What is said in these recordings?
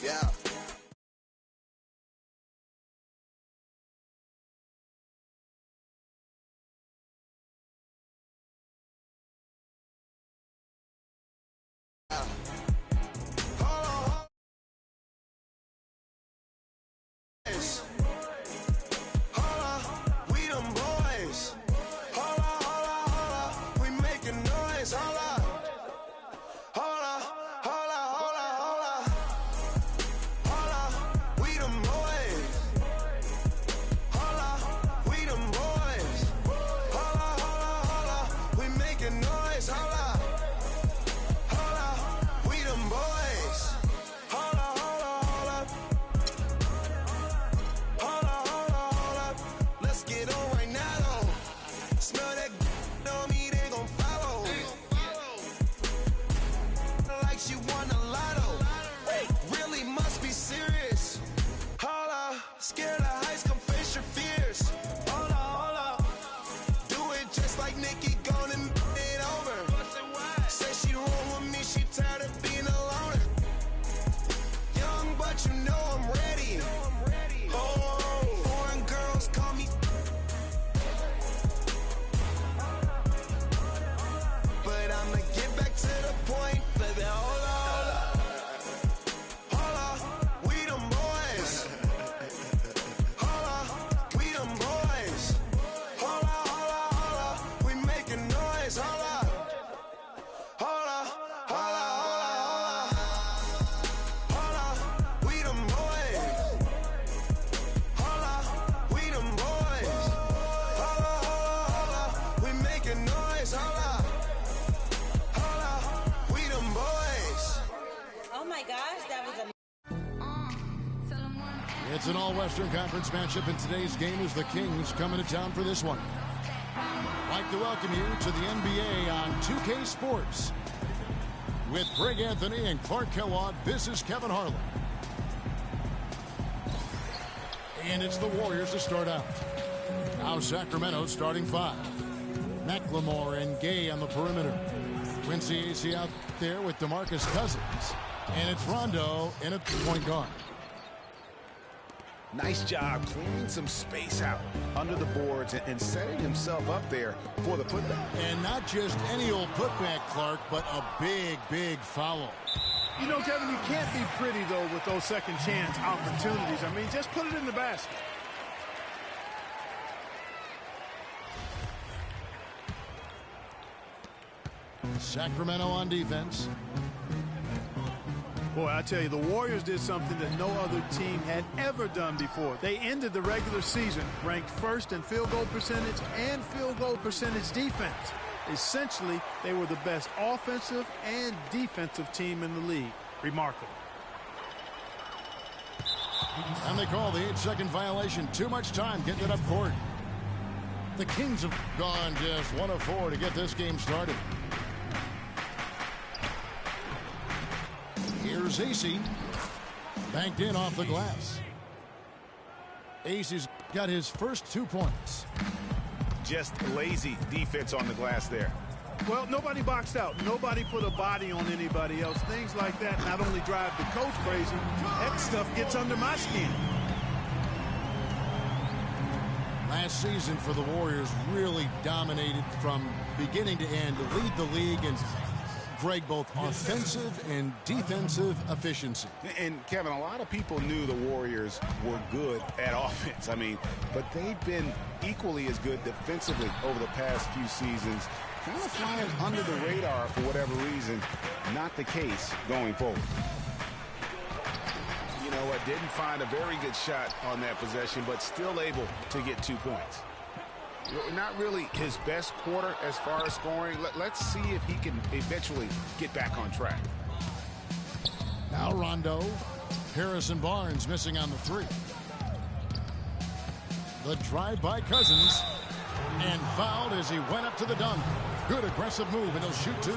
Yeah. It's an all-Western Conference matchup, and today's game is the Kings coming to town for this one. I'd like to welcome you to the NBA on 2K Sports. With Greg Anthony and Clark Kellogg, this is Kevin Harlan. And it's the Warriors to start out. Now Sacramento starting five. McLemore and Gay on the perimeter. Quincy Acey out there with DeMarcus Cousins. And it's Rondo in at point guard. Nice job cleaning some space out under the boards and setting himself up there for the putback. And not just any old putback, Clark, but a big, big foul. You know, Kevin, you can't be pretty, though, with those second chance opportunities. I mean, just put it in the basket. Sacramento on defense. Boy, I tell you, the Warriors did something that no other team had ever done before. They ended the regular season ranked first in field goal percentage and field goal percentage defense. Essentially, they were the best offensive and defensive team in the league. Remarkable. And they call the 8-second violation. Too much time getting it up court. The Kings have gone just 1 of 4 to get this game started. Here's Acey. Banked in off the glass. Acey's got his first 2 points. Just lazy defense on the glass there. Well, nobody boxed out. Nobody put a body on anybody else. Things like that not only drive the coach crazy, that stuff gets under my skin. Last season for the Warriors really dominated from beginning to end to lead the league in, Greg, both offensive and defensive efficiency. And, Kevin, a lot of people knew the Warriors were good at offense. I mean, but they've been equally as good defensively over the past few seasons. Kind of flying under the radar for whatever reason. Not the case going forward. You know what? Didn't find a very good shot on that possession, but still able to get 2 points. Not really his best quarter as far as scoring. Let's see if he can eventually get back on track. Now Rondo. Harrison Barnes missing on the 3. The drive by Cousins. And fouled as he went up to the dunk. Good aggressive move, and he'll shoot 2.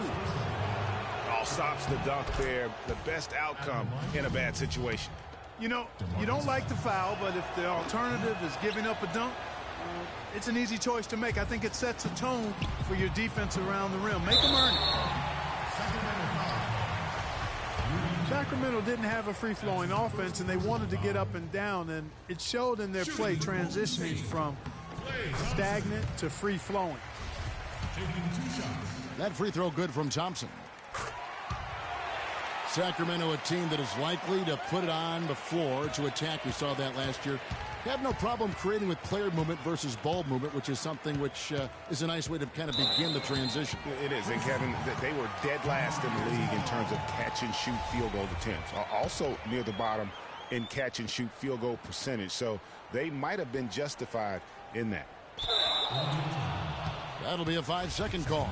All stops the dunk there. The best outcome in a bad situation. You know, you don't like the foul, but if the alternative is giving up a dunk, it's an easy choice to make. I think it sets a tone for your defense around the rim. Make them earn it. Sacramento didn't have a free-flowing offense, and they wanted to get up and down, and it showed in their play transitioning from stagnant to free-flowing. That free throw good from Thompson. Sacramento, a team that is likely to put it on the floor to attack. We saw that last year. They have no problem creating with player movement versus ball movement, which is something which is a nice way to kind of begin the transition. It is. And, Kevin, they were dead last in the league in terms of catch-and-shoot field goal attempts. Also near the bottom in catch-and-shoot field goal percentage. So they might have been justified in that. That'll be a 5-second call.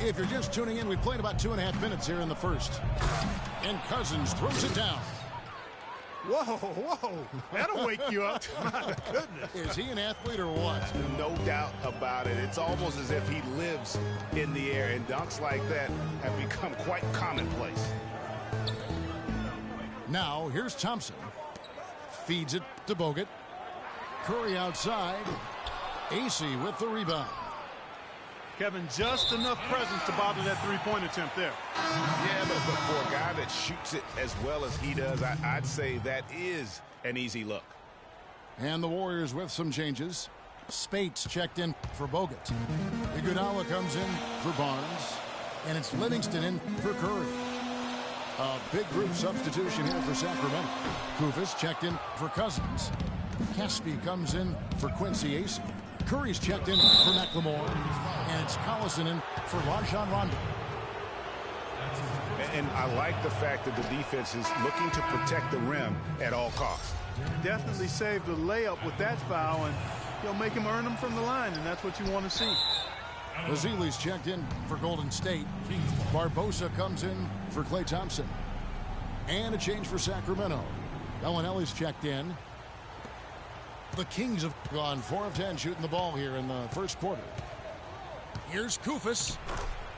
If you're just tuning in, we played about 2.5 minutes here in the first. And Cousins throws it down. Whoa. That'll wake you up. My goodness. Is he an athlete or what? No doubt about it. It's almost as if he lives in the air, and dunks like that have become quite commonplace. Now, here's Thompson. Feeds it to Bogut. Curry outside. AC with the rebound. Kevin, just enough presence to bother that three-point attempt there. Yeah, but for a guy that shoots it as well as he does, I'd say that is an easy look. And the Warriors with some changes. Spates checked in for Bogut. Iguodala comes in for Barnes. And it's Livingston in for Curry. A big group substitution here for Sacramento. Kufis checked in for Cousins. Caspi comes in for Quincy Ace. Curry's checked in for McLemore. And it's Collison in for Rajon Rondo. And I like the fact that the defense is looking to protect the rim at all costs. Definitely saved the layup with that foul, and he'll make him earn them from the line, and that's what you want to see. Bazili's checked in for Golden State. Barbosa comes in for Klay Thompson. And a change for Sacramento. Bellinelli's checked in. The Kings have gone 4 of 10 shooting the ball here in the first quarter. Here's Kufis.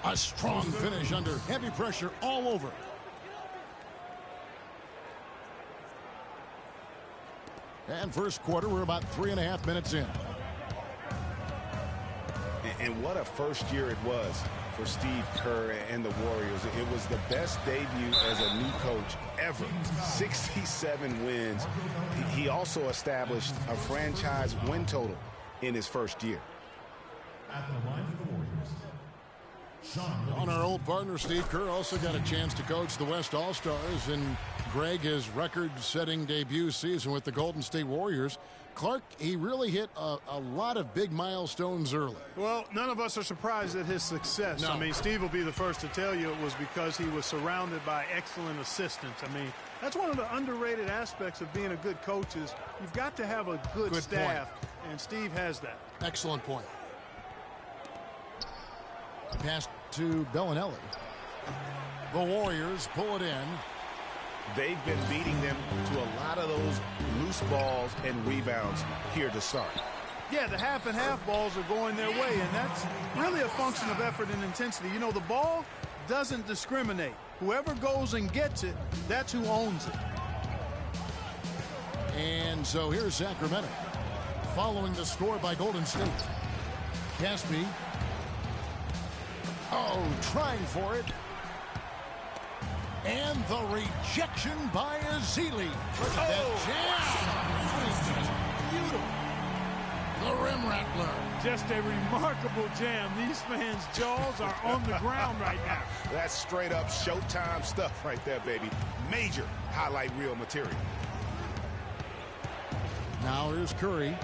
A strong finish under heavy pressure all over. And first quarter, we're about 3.5 minutes in. And what a first year it was for Steve Kerr and the Warriors. It was the best debut as a new coach ever. 67 wins. He also established a franchise win total in his first year. At the line for the Warriors, On our old partner, Steve Kerr also got a chance to coach the West All-Stars, and Greg, his record-setting debut season with the Golden State Warriors. Clark, he really hit a lot of big milestones early. Well, none of us are surprised at his success. No. I mean, Steve will be the first to tell you it was because he was surrounded by excellent assistants. I mean, that's one of the underrated aspects of being a good coach is you've got to have a good staff, and Steve has that. Excellent point. Pass to Bellinelli. The Warriors pull it in. They've been beating them to a lot of those loose balls and rebounds here to start. Yeah, the half and half balls are going their way, and that's really a function of effort and intensity. You know, the ball doesn't discriminate. Whoever goes and gets it, that's who owns it. And so here's Sacramento. Following the score by Golden State. Caspi. Oh, trying for it. And the rejection by Azili. Look at that jam. That is just beautiful. The rim rattler. Just a remarkable jam. These fans' jaws are on the ground right now. That's straight up Showtime stuff right there, baby. Major highlight reel material. Now here's Curry.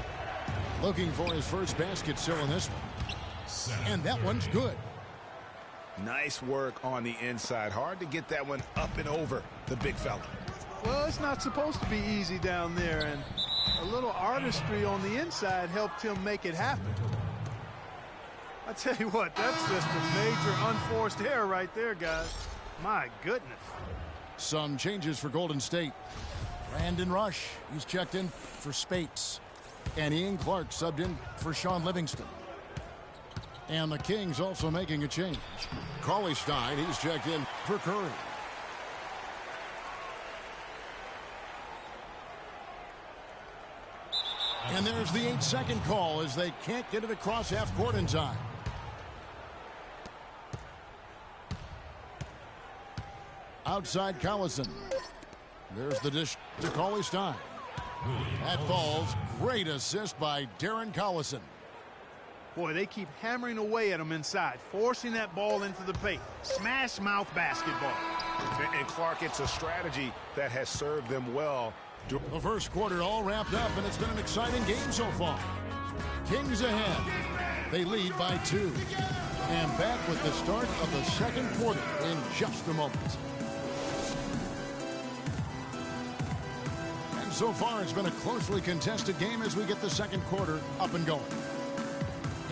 Looking for his first basket still in this one. And that one's good. Nice work on the inside. Hard to get that one up and over the big fella. Well, it's not supposed to be easy down there, and a little artistry on the inside helped him make it happen. I tell you what, that's just a major unforced error right there, guys. My goodness. Some changes for Golden State. Brandon Rush, he's checked in for Spates. And Ian Clark subbed in for Sean Livingston. And the Kings also making a change. Cauley-Stein, he's checked in for Curry. And there's the 8-second call as they can't get it across half court in time. Outside Collison. There's the dish to Cauley-Stein. That falls. Great assist by Darren Collison. Boy, they keep hammering away at him inside, forcing that ball into the paint. Smash mouth basketball. And Clark, it's a strategy that has served them well. The first quarter all wrapped up, and it's been an exciting game so far. Kings ahead. They lead by 2. And back with the start of the second quarter in just a moment. And so far, it's been a closely contested game as we get the second quarter up and going.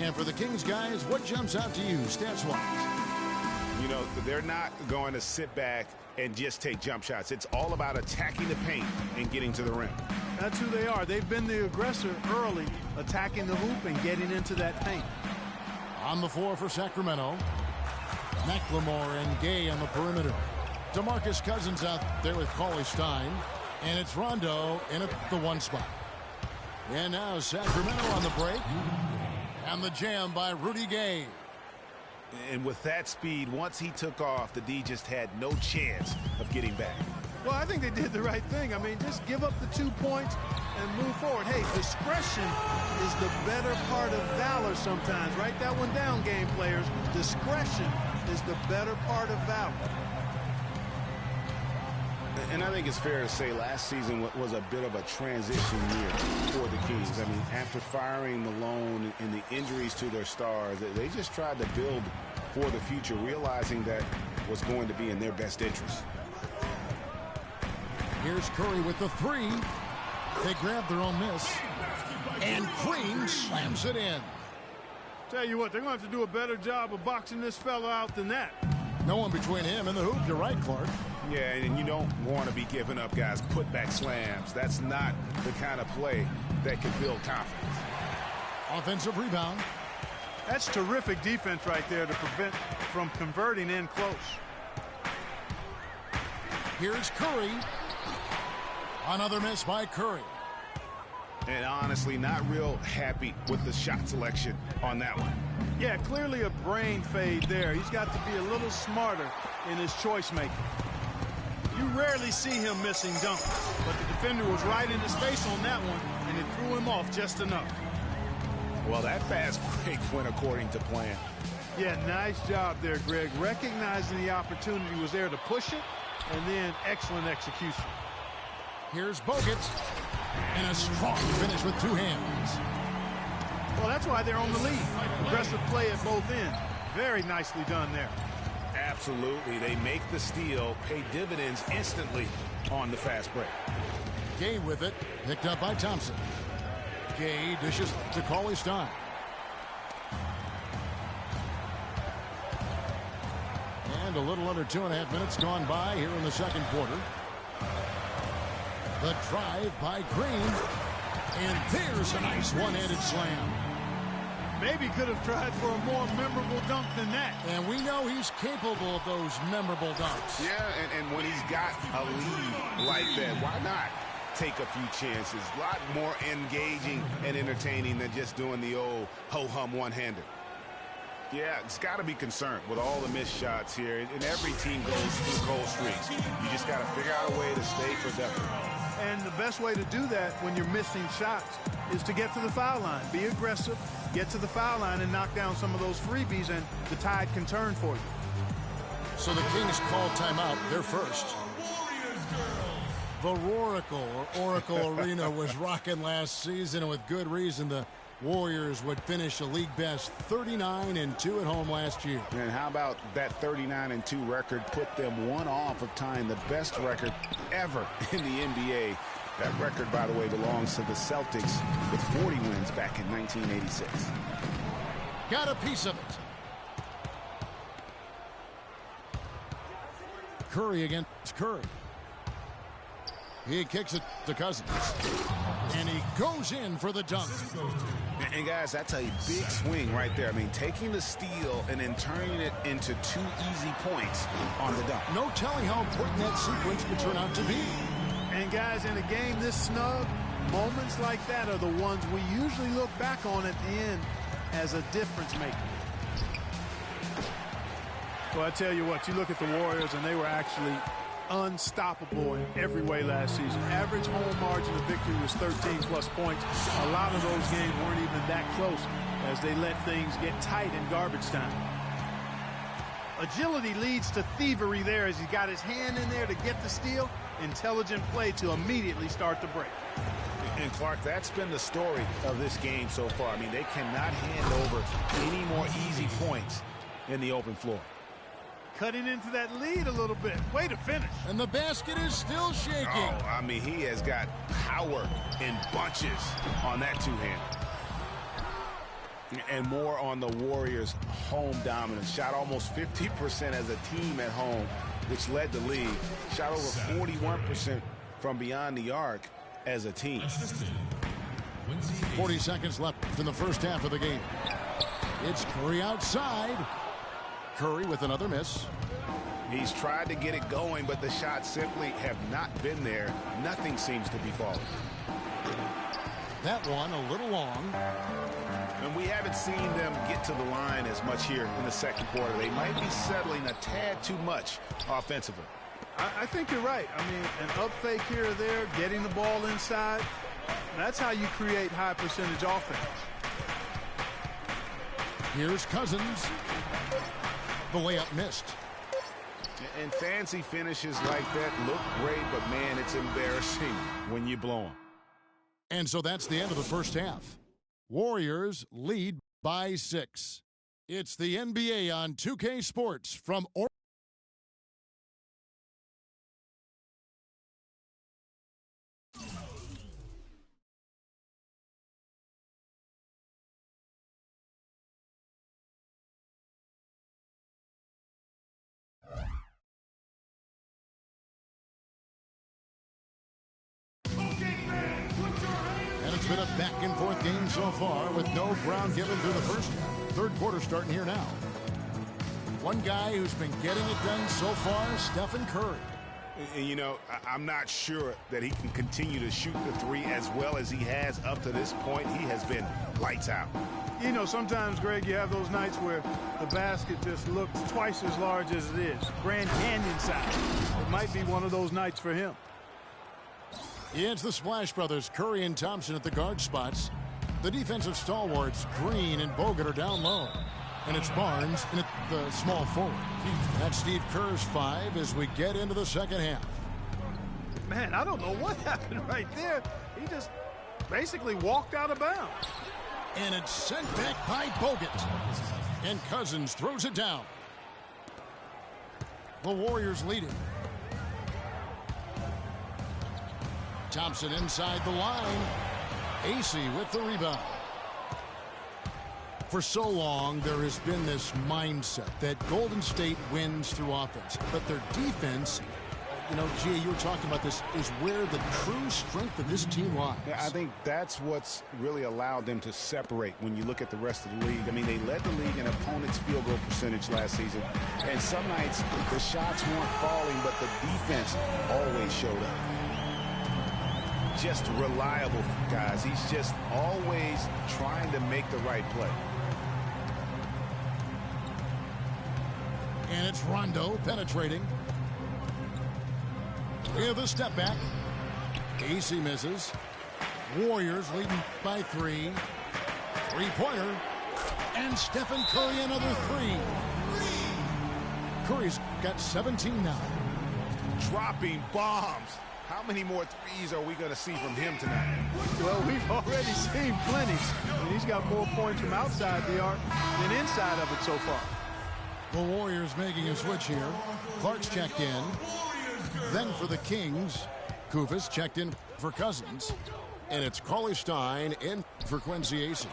And for the Kings guys, what jumps out to you stats-wise? You know, they're not going to sit back and just take jump shots. It's all about attacking the paint and getting to the rim. That's who they are. They've been the aggressor early, attacking the hoop and getting into that paint. On the floor for Sacramento, McLemore and Gay on the perimeter. DeMarcus Cousins out there with Cauley-Stein. And it's Rondo in at the 1 spot. And now Sacramento on the break. And the jam by Rudy Gay. And with that speed, once he took off, the D just had no chance of getting back. Well, I think they did the right thing. I mean, just give up the 2 points and move forward. Hey, discretion is the better part of valor sometimes. Write that one down, game players. Discretion is the better part of valor. And I think it's fair to say last season was a bit of a transition year for the Kings. I mean, after firing Malone and the injuries to their stars, they just tried to build for the future, realizing that was going to be in their best interest. Here's Curry with the 3. They grab their own miss. And Green slams it in. Tell you what, they're going to have to do a better job of boxing this fella out than that. No one between him and the hoop. You're right, Clark. Yeah, and you don't want to be giving up, guys, putback slams. That's not the kind of play that can build confidence. Offensive rebound. That's terrific defense right there to prevent from converting in close. Here's Curry. Another miss by Curry. And honestly, not real happy with the shot selection on that one. Yeah, clearly a brain fade there. He's got to be a little smarter in his choice making. You rarely see him missing dunks, but the defender was right in his face on that one, and it threw him off just enough. Well, that fast break went according to plan. Yeah, nice job there, Greg. Recognizing the opportunity was there to push it, and then excellent execution. Here's Bogut, and a strong finish with 2 hands. Well, that's why they're on the lead. Aggressive play at both ends. Very nicely done there. Absolutely. They make the steal, pay dividends instantly on the fast break. Gay with it, picked up by Thompson. Gay dishes to Cauley-Stein. And a little under 2.5 minutes gone by here in the second quarter. The drive by Green. And there's a nice one-handed slam. Maybe could have tried for a more memorable dunk than that. And we know he's capable of those memorable dunks. Yeah, and when he's got a lead like that, why not take a few chances? A lot more engaging and entertaining than just doing the old ho-hum one-hander. Yeah, it's got to be concerned with all the missed shots here. And every team goes through cold streaks. You just got to figure out a way to stay productive. And the best way to do that when you're missing shots is to get to the foul line. Be aggressive, get to the foul line, and knock down some of those freebies, and the tide can turn for you. So the Kings call timeout. They're first. The Roracle, or Oracle Arena, was rocking last season, and with good reason. The Warriors would finish a league best 39-2 at home last year. And how about that 39-2 record put them one off of tying the best record ever in the NBA. That record, by the way, belongs to the Celtics with 40 wins back in 1986. Got a piece of it. Curry against Curry. He kicks it to Cousins. And he goes in for the dunk. And guys, that's a big swing right there. I mean, taking the steal and then turning it into 2 easy points on the dunk. No telling how important that sequence could turn out to be. And guys, in a game this snug, Moments like that are the ones we usually look back on at the end as a difference maker. Well, I tell you what, you look at the Warriors, and they were actually unstoppable in every way last season. Average home margin of victory was 13+ points. A lot of those games weren't even that close as they let things get tight in garbage time. Agility leads to thievery there as he got his hand in there to get the steal. Intelligent play to immediately start the break. And Clark, that's been the story of this game so far. I mean, they cannot hand over any more easy points in the open floor. Cutting into that lead a little bit. Way to finish. And the basket is still shaking. Oh, I mean, he has got power in bunches on that two-hand. And more on the Warriors' home dominance. Shot almost 50% as a team at home, which led the league. Shot over 41% from beyond the arc as a team. 40 seconds left in the first half of the game. It's Curry outside. Curry with another miss. He's tried to get it going, but the shots simply have not been there. Nothing seems to be falling. That one a little long. And we haven't seen them get to the line as much here in the second quarter. They might be settling a tad too much offensively. I think you're right. I mean, an up fake here or there, getting the ball inside, that's how you create high percentage offense. Here's Cousins. The layup missed. And fancy finishes like that look great, but man, it's embarrassing when you blow them. And so that's the end of the first half. Warriors lead by 6. It's the NBA on 2K Sports from It's been a back-and-forth game so far with no ground given through the first half. Third quarter starting here now. One guy who's been getting it done so far, Stephen Curry. And, you know, I'm not sure that he can continue to shoot the three as well as he has up to this point. He has been lights out. You know, sometimes, Greg, you have those nights where the basket just looks twice as large as it is. Grand Canyon size. It might be one of those nights for him. It's the Splash Brothers, Curry and Thompson at the guard spots. The defensive stalwarts, Green and Bogut, are down low. And it's Barnes and the small forward. That's Steve Kerr's 5 as we get into the second half. Man, I don't know what happened right there. He just basically walked out of bounds. And it's sent back by Bogut. And Cousins throws it down. The Warriors lead it. Thompson inside the line. AC with the rebound. For so long, there has been this mindset that Golden State wins through offense. But their defense, you know, Gia, you were talking about this, is where the true strength of this team lies. Yeah, I think that's what's really allowed them to separate when you look at the rest of the league. I mean, they led the league in opponents' field goal percentage last season. And some nights, the shots weren't falling, but the defense always showed up. Just reliable, guys. He's just always trying to make the right play. And it's Rondo penetrating. With a step back. AC misses. Warriors leading by 3. Three-pointer. And Stephen Curry another 3. Curry's got 17 now. Dropping bombs. How many more threes are we going to see from him tonight? Well, we've already seen plenty. And he's got more points from outside the arc than inside of it so far. The Warriors making a switch here. Clark's checked in. Then for the Kings, Kufis checked in for Cousins. And it's Cauley-Stein in for Quincy Acey.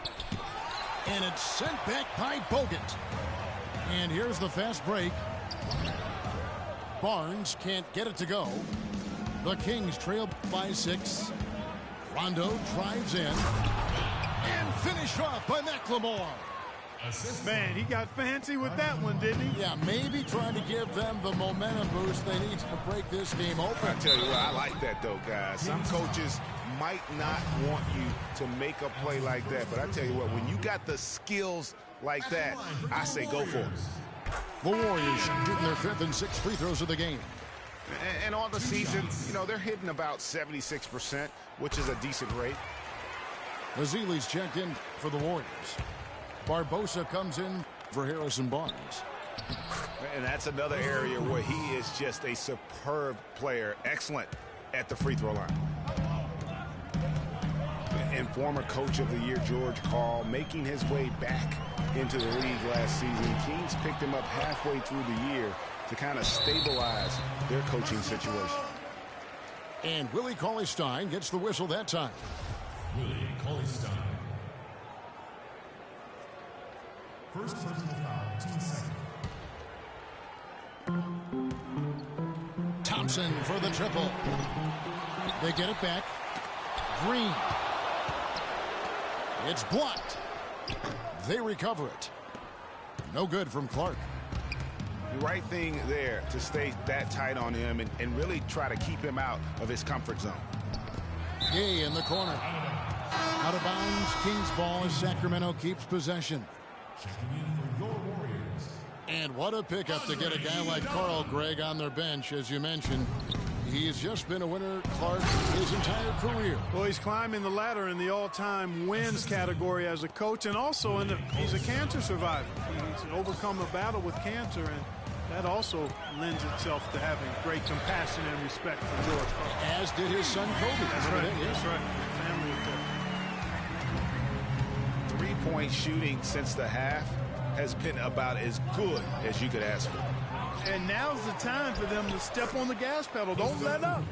And it's sent back by Bogut. And here's the fast break. Barnes can't get it to go. The Kings trail by 6. Rondo drives in. And finished off by McLemore. Man, he got fancy with that one, didn't he? Yeah, maybe trying to give them the momentum boost they need to break this game open. I tell you what, I like that, though, guys. Some coaches might not want you to make a play like that. But I tell you what, when you got the skills like that, I say go for it. The Warriors shooting their 5th and 6th free throws of the game. And on the season, you know, they're hitting about 76%, which is a decent rate. Mazzili's checked in for the Warriors. Barbosa comes in for Harrison Barnes. And that's another area where he is just a superb player. Excellent at the free throw line. And former coach of the year, George Karl, making his way back into the league last season. Kings picked him up halfway through the year to kind of stabilize their coaching situation. And Willie Cauley-Stein gets the whistle that time. Willie Cauley-Stein. First personal foul, team second. Thompson for the triple. They get it back. Green. It's blocked. They recover it. No good from Clark. The right thing there to stay that tight on him and really try to keep him out of his comfort zone. Gay in the corner. Out of bounds. Kings ball as Sacramento keeps possession. Checking in for your Warriors. And what a pickup to get a guy like Carl Gregg on their bench, as you mentioned. He's just been a winner, Clark, his entire career. Well, he's climbing the ladder in the all-time wins category as a coach, and also he's a cancer survivor. He's overcome a battle with cancer, and that also lends itself to having great compassion and respect for George Karl. As did his son Kobe. That's right. That's right. Family affair. Three-point shooting since the half has been about as good as you could ask for. And now's the time for them to step on the gas pedal. Don't let up.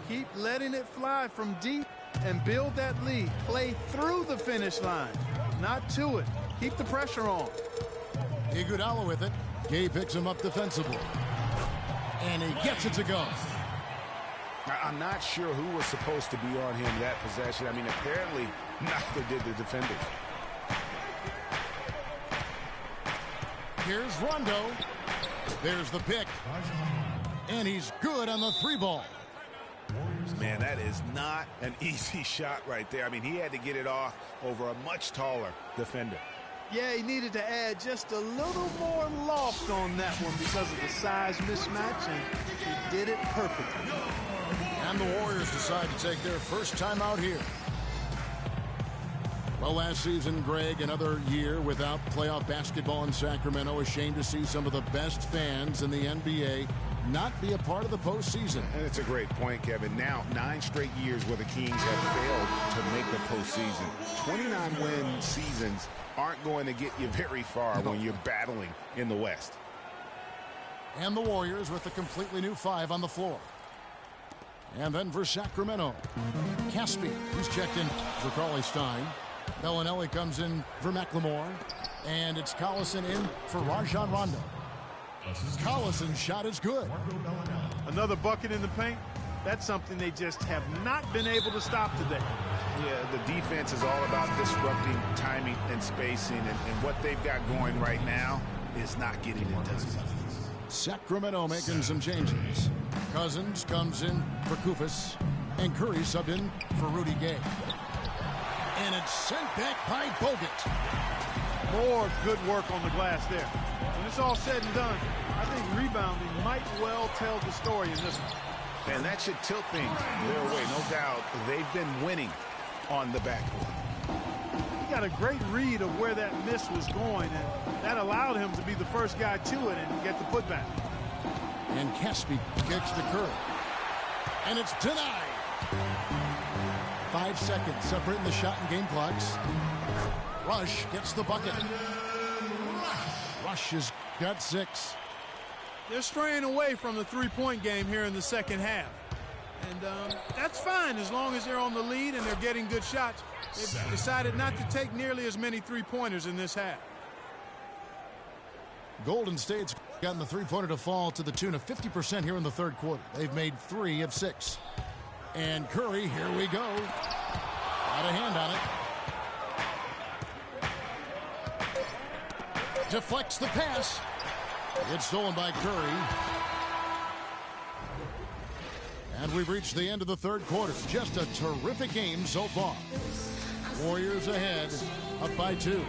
Keep letting it fly from deep and build that lead. Play through the finish line, not to it. Keep the pressure on. Iguodala with it. Gay picks him up defensively. And he gets it to go. I'm not sure who was supposed to be on him that possession. I mean, apparently neither did the defenders. Here's Rondo. There's the pick. And he's good on the 3-ball. Man, that is not an easy shot right there. I mean, he had to get it off over a much taller defender. Yeah, he needed to add just a little more loft on that one because of the size mismatch, and he did it perfectly. And the Warriors decide to take their first time out here. Well, last season, Greg, another year without playoff basketball in Sacramento. Ashamed to see some of the best fans in the NBA not be a part of the postseason. And it's a great point, Kevin. Now, 9 straight years where the Kings have failed to make the postseason. 29-win seasons aren't going to get you very far when you're battling in the West. And the Warriors with a completely new 5 on the floor. And then for Sacramento, Caspi, who's checked in for Cauley-Stein. Bellinelli comes in for McLemore. And it's Collison in for Rajon Rondo. Collison's shot is good. Another bucket in the paint. That's something they just have not been able to stop today. Yeah, the defense is all about disrupting timing and spacing, and what they've got going right now is not getting it done. Sacramento making some changes. Cousins comes in for Kufis, and Curry subbed in for Rudy Gay. And it's sent back by Bogut. More good work on the glass there. When it's all said and done, I think rebounding might well tell the story in this one. And that should tilt things their way, no doubt. They've been winning on the backboard. He got a great read of where that miss was going, and that allowed him to be the first guy to it and get the putback. And Caspi kicks to Curry. And it's denied. 5 seconds separating the shot and game clocks. Rush gets the bucket. Rush has got 6. They're straying away from the three-point game here in the second half. And that's fine as long as they're on the lead and they're getting good shots. They've decided not to take nearly as many three-pointers in this half. Golden State's gotten the three-pointer to fall to the tune of 50% here in the third quarter. They've made 3 of 6. And Curry, here we go. Got a hand on it. Deflects the pass. It's stolen by Curry. And we've reached the end of the third quarter. Just a terrific game so far. Warriors ahead, up by 2.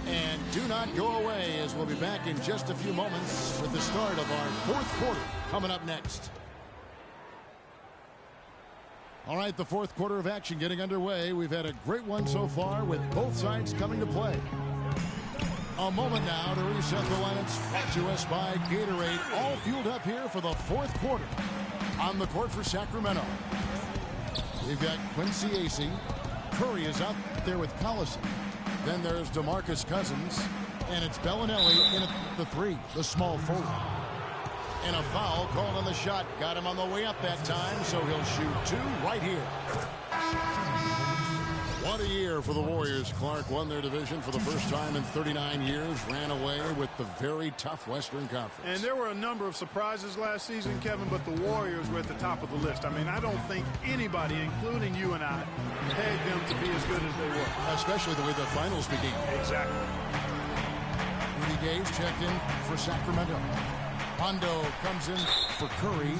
And do not go away, as we'll be back in just a few moments with the start of our fourth quarter coming up next. All right, the fourth quarter of action getting underway. We've had a great one so far with both sides coming to play. A moment now to reset the lineups brought to us by Gatorade. All fueled up here for the fourth quarter. On the court for Sacramento, we've got Quincy Acey. Curry is out there with Collison. Then there's DeMarcus Cousins. And it's Bellinelli in at the 3, the small forward. And a foul called on the shot. Got him on the way up that time, so he'll shoot 2 right here. What a year for the Warriors. Clark won their division for the first time in 39 years. Ran away with the very tough Western Conference. And there were a number of surprises last season, Kevin, but the Warriors were at the top of the list. I mean, I don't think anybody, including you and I, pegged them to be as good as they were. Especially the way the finals began. Exactly. Rudy Gage checked in for Sacramento. Hondo comes in for Curry.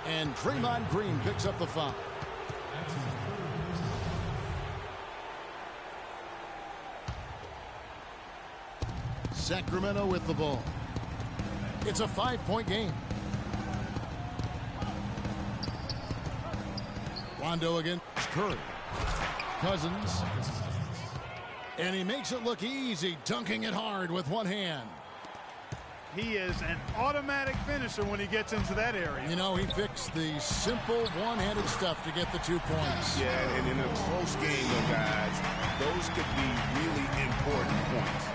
And Draymond Green picks up the foul. Sacramento with the ball. It's a 5-point game. Rondo against Curry. Cousins. And he makes it look easy, dunking it hard with one hand. He is an automatic finisher when he gets into that area. You know, he fixed the simple one-handed stuff to get the 2 points. Yeah, and in a close game, though, guys, those could be really important points.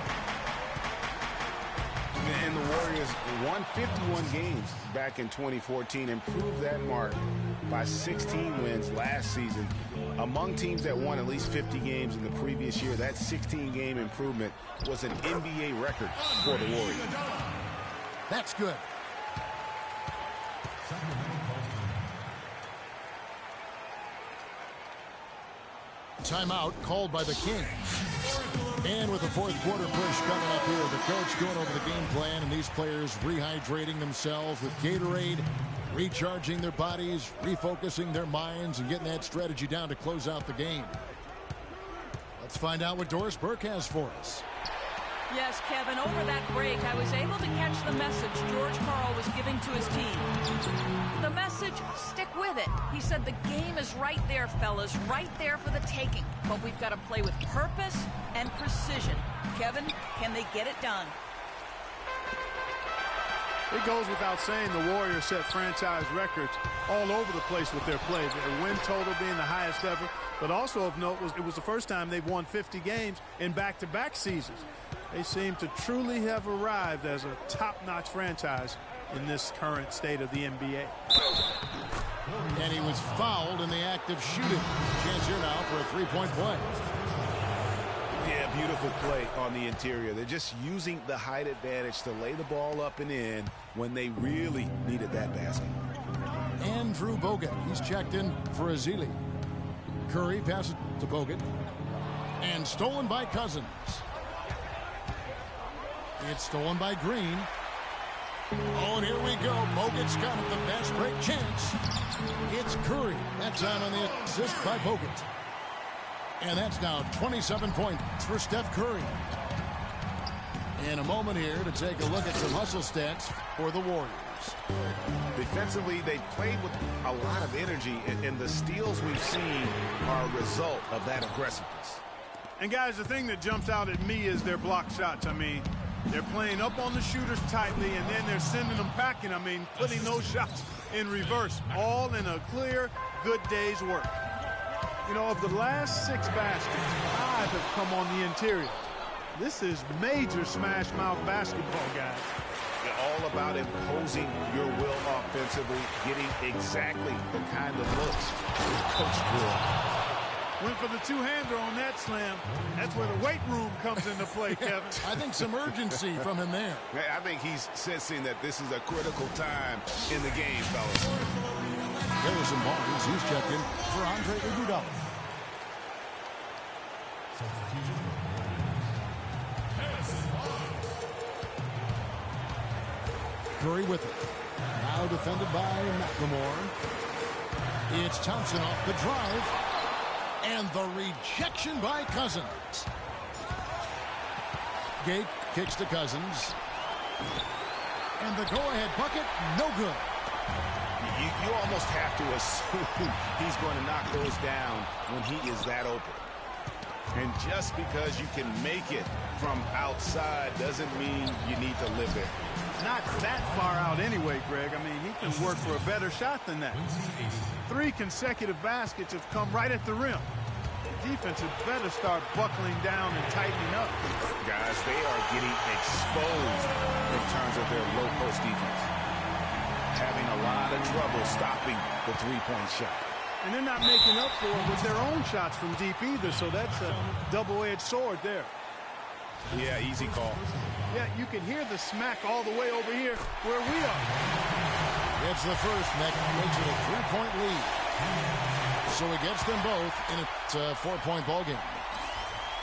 And the Warriors won 51 games back in 2014, improved that mark by 16 wins last season. Among teams that won at least 50 games in the previous year, that 16-game improvement was an NBA record for the Warriors. That's good. Timeout called by the Kings. And with the fourth quarter push coming up here, the coach going over the game plan, and these players rehydrating themselves with Gatorade, recharging their bodies, refocusing their minds, and getting that strategy down to close out the game. Let's find out what Doris Burke has for us. Yes, Kevin, over that break, I was able to catch the message George Karl was giving to his team. The message, stick with it. He said the game is right there, fellas, right there for the taking. But we've got to play with purpose and precision. Kevin, can they get it done? It goes without saying the Warriors set franchise records all over the place with their play. Their win total being the highest ever. But also of note, it was the first time they've won 50 games in back-to-back seasons. They seem to truly have arrived as a top-notch franchise in this current state of the NBA. And he was fouled in the act of shooting. Chance here now for a three-point play. Yeah, beautiful play on the interior. They're just using the height advantage to lay the ball up and in when they really needed that basket. Andrew Bogut. He's checked in for Azili. Curry passes to Bogut. And stolen by Cousins. It's stolen by Green. Oh, and here we go. Bogut's got it. The fast break chance. It's Curry. That time on the assist by Bogut. And that's now 27 points for Steph Curry. In a moment here to take a look at some hustle stats for the Warriors. Defensively, they played with a lot of energy, and the steals we've seen are a result of that aggressiveness. And, guys, the thing that jumps out at me is their block shots. I mean, they're playing up on the shooters tightly, and then they're sending them packing. I mean, putting those shots in reverse, all in a clear, good day's work. You know, of the last 6 baskets, 5 have come on the interior. This is major smash-mouth basketball, guys. All about imposing your will offensively, getting exactly the kind of looks Coach Drew. Went for the two-hander on that slam. That's where the weight room comes into play, Kevin. I think some urgency from him there. I think he's sensing that this is a critical time in the game, fellas. Harrison Barnes, he's checked in for Andre Iguodala. Curry with it. Now defended by McLemore. It's Thompson off the drive. And the rejection by Cousins. Gate kicks to Cousins. And the go-ahead bucket, no good. You almost have to assume he's going to knock those down when he is that open. And just because you can make it from outside doesn't mean you need to live it. Not that far out anyway, Greg. I mean, he can work for a better shot than that. 3 consecutive baskets have come right at the rim. The defense had better start buckling down and tightening up. Guys, they are getting exposed in terms of their low post defense. Having a lot of trouble stopping the three-point shot. And they're not making up for it with their own shots from deep either, so that's a double-edged sword there. Yeah, easy call. Yeah, you can hear the smack all the way over here where we are. It's the first, and that makes it a 3-point lead. So he gets them both in a 4-point ball game.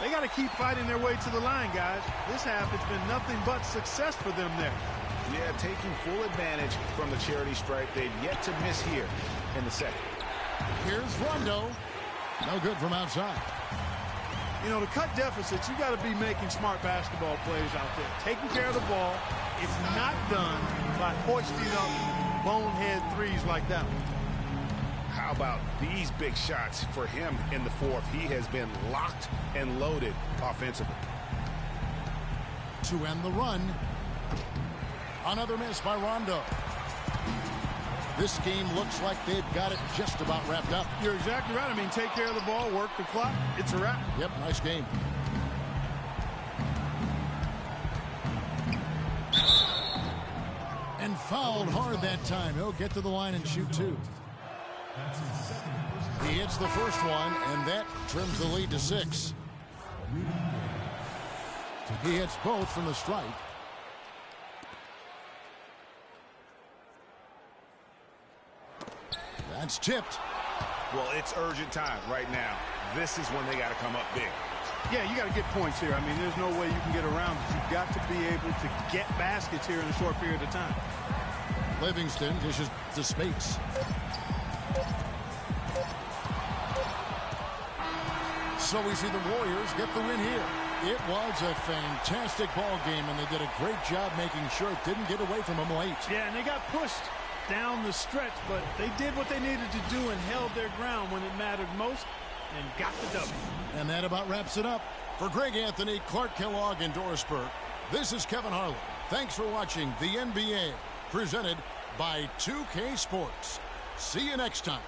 They got to keep fighting their way to the line, guys. This half, it's been nothing but success for them there. Yeah, taking full advantage from the charity stripe. They've yet to miss here in the second. Here's Rondo. No good from outside. You know, to cut deficits, you got to be making smart basketball plays out there. Taking care of the ball. It's not done by hoisting up bonehead threes like that one. How about these big shots for him in the fourth? He has been locked and loaded offensively. To end the run. Another miss by Rondo. This game looks like they've got it just about wrapped up. You're exactly right. I mean, take care of the ball, work the clock. It's a wrap. Yep, nice game. And fouled hard that time. He'll get to the line and shoot 2. He hits the first one, and that trims the lead to 6. He hits both from the stripe. That's tipped. Well, it's urgent time right now. This is when they got to come up big. Yeah, you got to get points here. I mean, there's no way you can get around it. You've got to be able to get baskets here in a short period of time. Livingston dishes to Spates. So we see the Warriors get the win here. It was a fantastic ball game, and they did a great job making sure it didn't get away from them late. Yeah, and they got pushed down the stretch, but they did what they needed to do and held their ground when it mattered most and got the W. And that about wraps it up. For Greg Anthony, Clark Kellogg, and Doris Burke, this is Kevin Harlan. Thanks for watching the NBA, presented by 2K Sports. See you next time.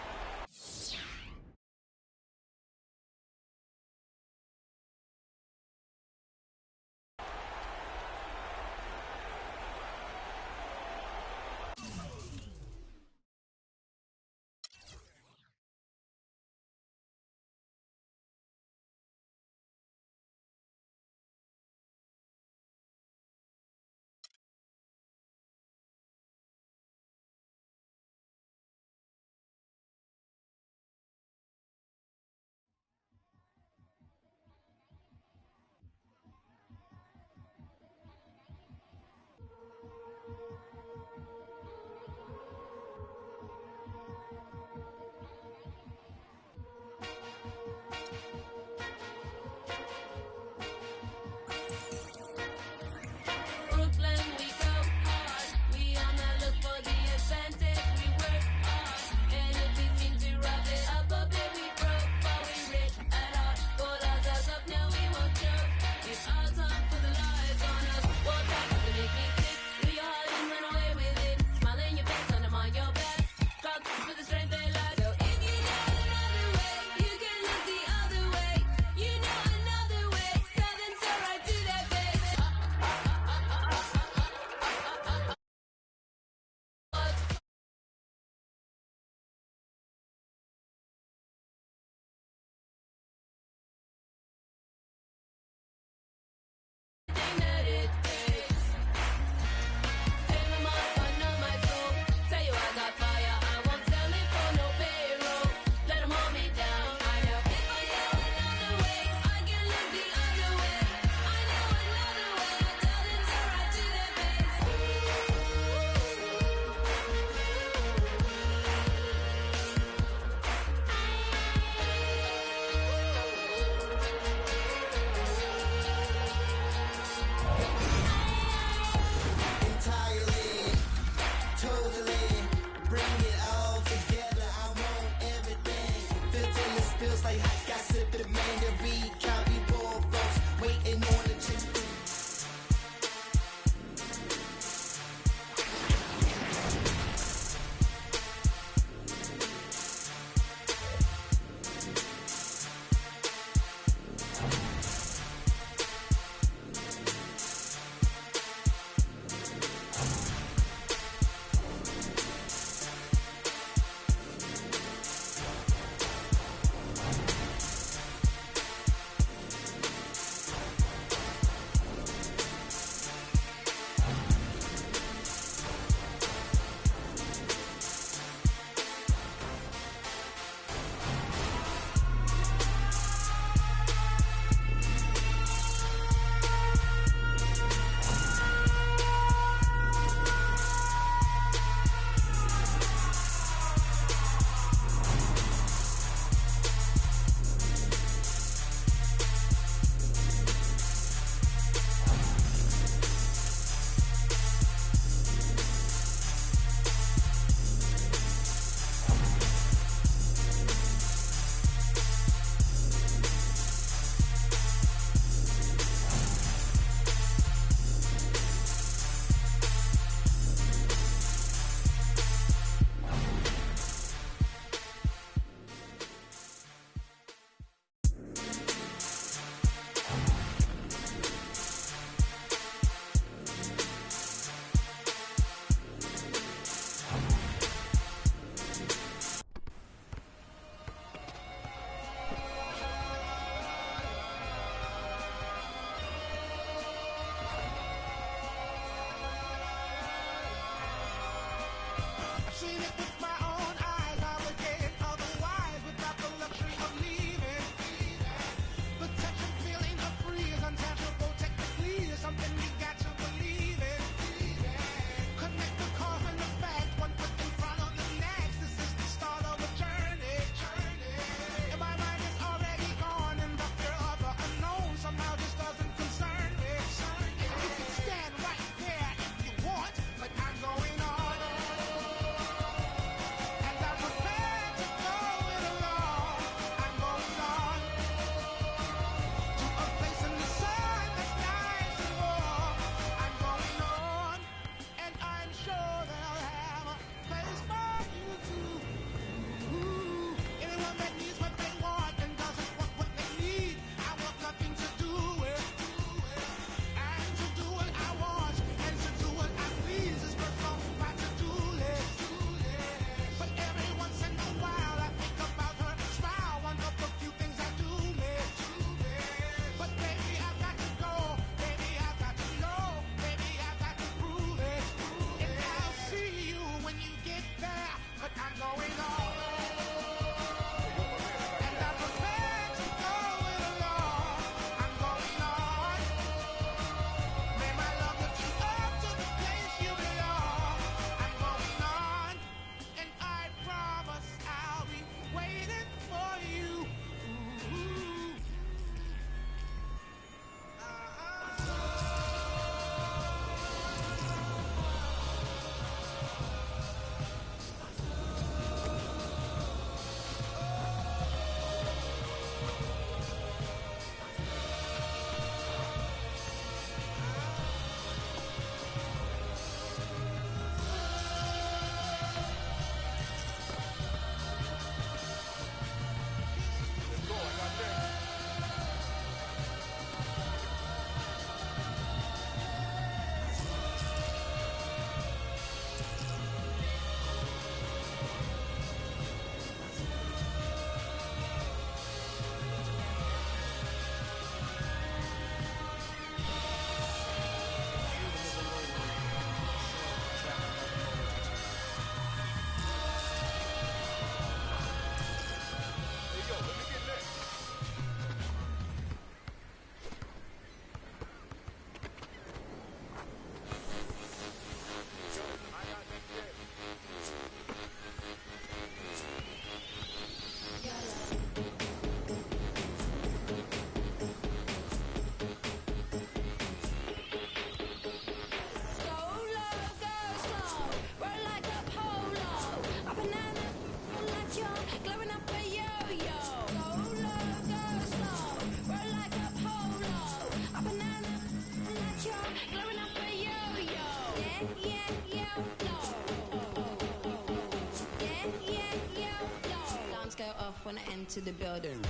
enter the building.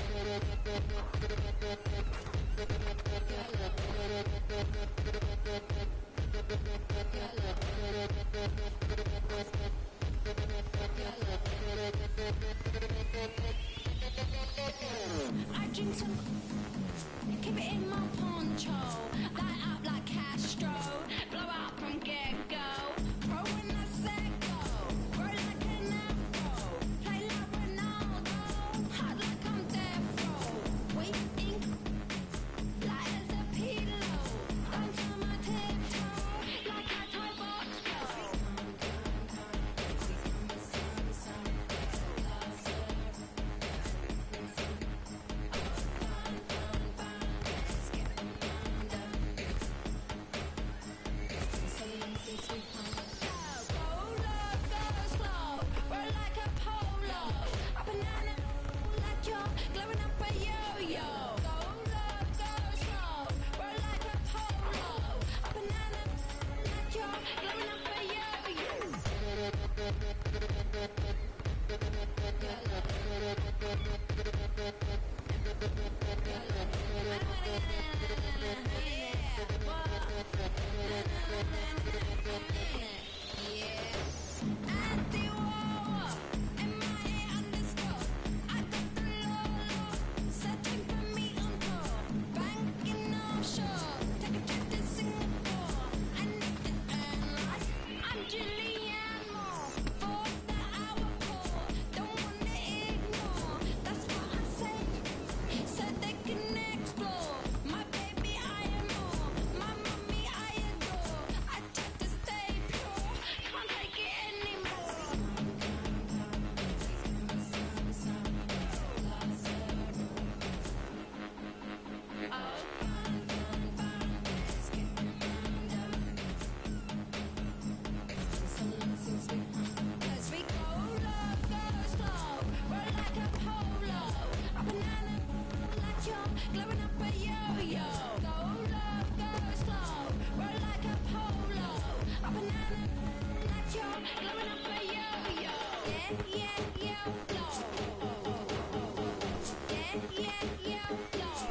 I drink some, keep it in my poncho, light up like Castro, blow out from get-go, pro when I say go, roll like an afro, play like Ronaldo, hot like I'm death row, wait ink, light as a pillow, dance on my tiptoe, like a toy box go.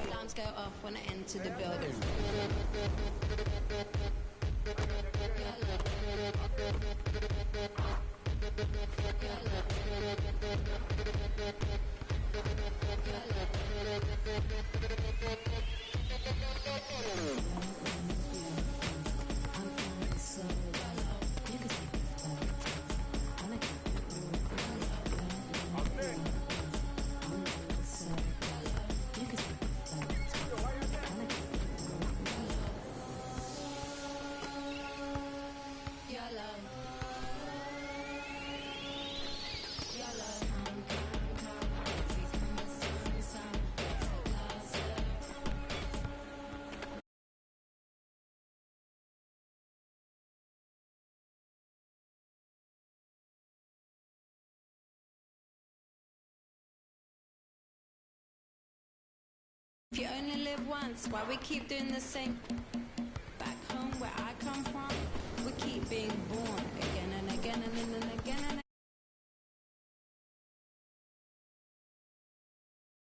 Alarms go off when I enter the building. If you only live once, why we keep doing the same?